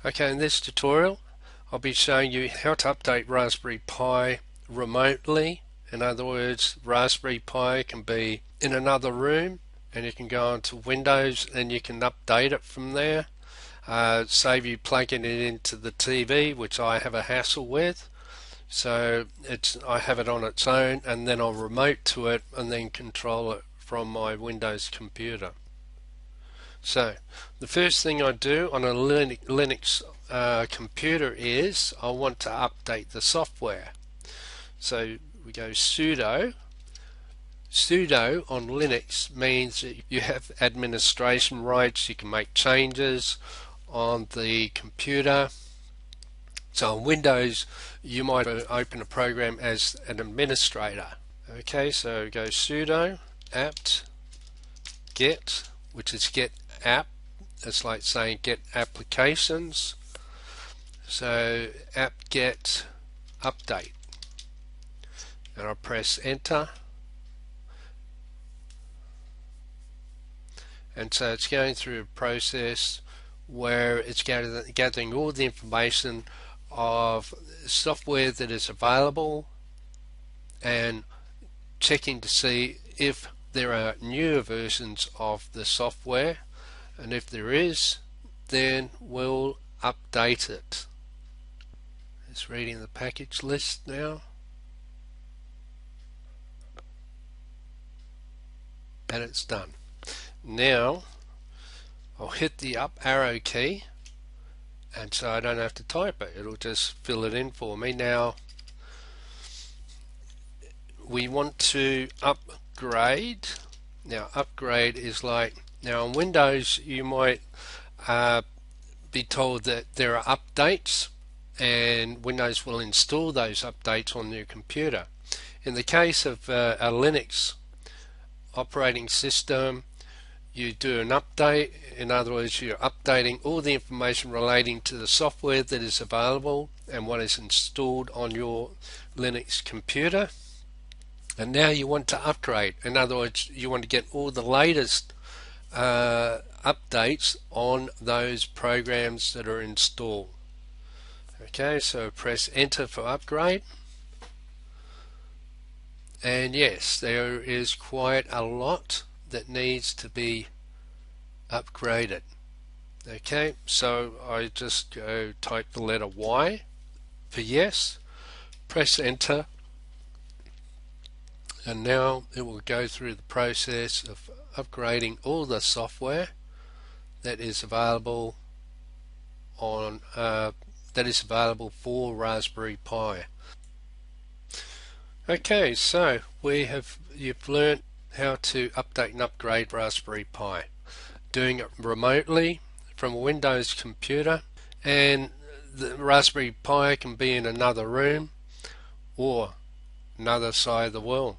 Okay, in this tutorial I'll be showing you how to update Raspberry Pi remotely. In other words, Raspberry Pi can be in another room and you can go onto Windows and you can update it from there. Save you plugging it into the TV, which I have a hassle with. So I have it on its own, and then I'll remote to it and then control it from my Windows computer. So the first thing I do on a Linux computer is I want to update the software. So we go sudo. Sudo on Linux means that you have administration rights, you can make changes on the computer. So on Windows you might open a program as an administrator. Okay, so go sudo apt get, which is get app. It's like saying get applications. So apt get update, and I'll press enter, and so it's going through a process where it's gathering all the information of software that is available and checking to see if there are newer versions of the software, and if there is, then we'll update it. It's reading the package list now, and it's done. Now I'll hit the up arrow key, and so I don't have to type it, it'll just fill it in for me. Now we want to upgrade. Now upgrade is like, now on Windows you might be told that there are updates and Windows will install those updates on your computer. In the case of a Linux operating system, you do an update. In other words, you're updating all the information relating to the software that is available and what is installed on your Linux computer. And now you want to upgrade. In other words, you want to get all the latest updates on those programs that are installed. Okay, so press enter for upgrade. And yes, there is quite a lot that needs to be upgraded. Okay, so I just go type the letter Y for yes, press enter, and now it will go through the process of upgrading all the software that is available on for Raspberry Pi. Okay, so you've learned how to update and upgrade Raspberry Pi, doing it remotely from a Windows computer, and the Raspberry Pi can be in another room or another side of the world.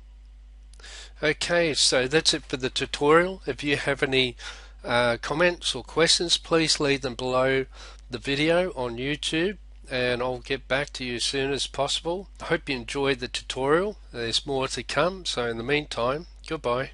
Okay, so that's it for the tutorial. If you have any comments or questions, please leave them below the video on YouTube, and I'll get back to you as soon as possible. I hope you enjoyed the tutorial. There's more to come, so in the meantime, goodbye.